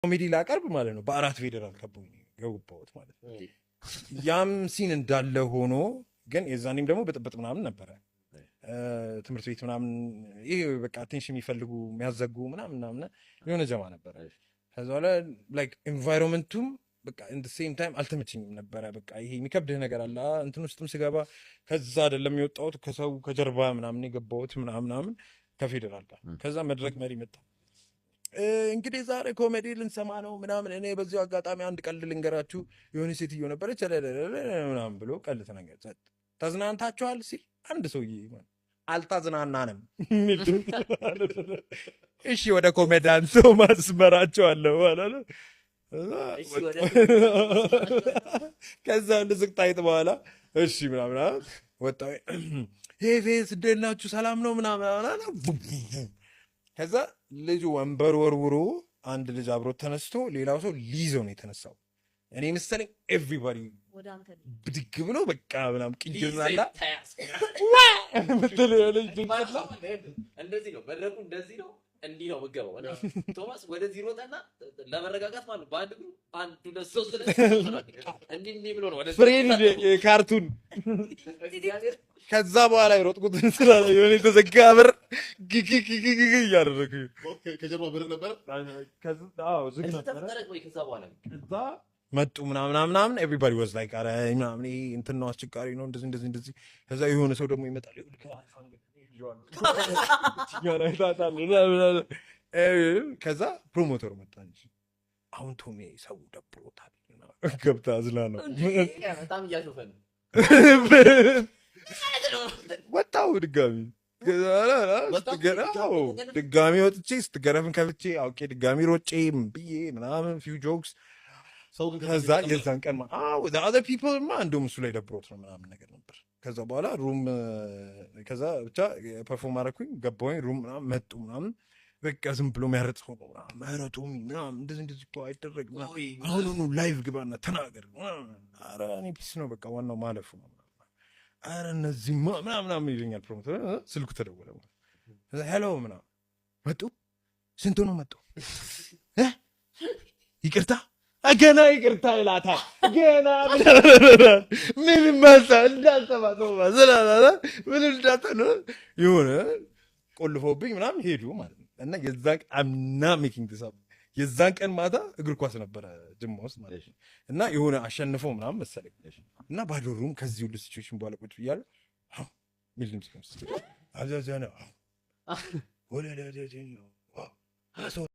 ኮሜዲ ላቀርብ ማለት ነው በአራት ፌደራል ከቦኝ ገባሁት ማለት ነው። ያም ሲን እንዳለ ሆኖ ግን የዛኔም ደግሞ ብጥብጥ ምናምን ነበረ ትምህርት ቤት ምናምን ይሄ በቃ አቴንሽን የሚፈልጉ የሚያዘጉ ምናምን የሆነ ጀማ ነበረ። ከዛ በኋላ ላይክ ኤንቫይሮንመንቱም በቃ ኢን ዘ ሴም ታይም አልተመቸኝም ነበረ። በቃ ይሄ የሚከብድህ ነገር አለ እንትን ውስጥም ስገባ ከዛ አይደለም የወጣሁት ከሰው ከጀርባ ምናምን የገባሁት ምናምን ከፌደራል ጋር ከዛ መድረክ መሪ መጣ። እንግዲህ ዛሬ ኮሜዲ ልንሰማ ነው ምናምን። እኔ በዚሁ አጋጣሚ አንድ ቀልድ ልንገራችሁ። የሆነ ሴትዮ ነበረች ምናምን ብሎ ቀልድ ተናገረ። ተዝናንታችኋል ሲል አንድ ሰውዬ አልተዝናናንም። እሺ ወደ ኮሜዲያን ሰው ማስመራቸዋለሁ አላለ። ከዛ አንድ ዝቅጣይት በኋላ እሺ ምናምን ወጣ። ፌስ እንዴት ናችሁ ሰላም ነው ምናምን። ከዛ ልጁ ወንበር ወርውሮ አንድ ልጅ አብሮት ተነስቶ ሌላው ሰው ሊይዘው ነው የተነሳው። እኔ መሰለኝ ኤቭሪባዲ ብድግ ብሎ በቃ ምናምን ቅጅናላ እንደዚህ ነው መድረኩ እንደዚህ ነው እንዲህ ነው የምገባው። ቶማስ ወደዚህ ሮጠና ለመረጋጋት ማለት በአንድ ግሩ አንድ ሁለት ሶስት እንዲህ ብሎ ነው ወደ ፍሬንድ ካርቱን። ከዛ በኋላ የሮጥኩትን ስላለ የሆነ የተዘጋ በር ግግግግግ እያደረኩኝ ከጀርባ በር ነበር። ዝግ ነበር። ከዛ መጡ ምናምን ኤቭሪባዲ ዋዝ ላይክ አረ ምናምን እንትን ነው አስቸጋሪ ነው እንደዚህ። ከዛ የሆነ ሰው ደግሞ ይመጣል ከዛ ፕሮሞተሩ መጣ እንጂ አሁን ቶሜ ሰው ደብሮታል ገብታ ዝላ ነው በጣም እያሾፈ ነው ወጣው ድጋሚ ወጥቼ ስትገረፍን ከፍቼ አውቄ ድጋሚ ሮጬ ብዬ ምናምን ፊው ጆክስ ሰው ከዛ የዛን ቀን other people እንደውም እሱ ላይ ደብሮት ነው ምናምን ነገር ነበር። ከዛ በኋላ ሩም ከዛ ብቻ ፐርፎርም አደረኩኝ ገባሁኝ ሩም ምናምን መጡ ምናምን በቃ ዝም ብሎ የሚያረጥ ሰው ነው መረጡ ምናምን እንደዚህ እኮ አይደረግም አሁኑኑ ላይቭ ግባና ተናገር። ኧረ እኔ ፒስ ነው በቃ ዋናው ማለፉ ነው። ኧረ እነዚህ ምናምን ይለኛል ፕሮሞተር። ስልኩ ተደወለ። ሄሎ ምናምን መጡ። ስንቱ ነው መጡ? ይቅርታ ገና ይቅርታ ይላታል። ገና ምንም ማሳ እንዳልሰማ የሆነ ቆልፎብኝ ምናምን ሄዱ ማለት ነው። እና የዛን አምና ሜኪንግ ተሳብ የዛን ቀን ማታ እግር ኳስ ነበረ ጅማ ውስጥ ማለት ነው። እና የሆነ አሸንፈው ምናምን መሰለኝ እና ባዶ ሩም ከዚህ ሁሉ ሲቹዌሽን በኋላ ቁጭ ብያለሁ። ሚል ድምጽ ነው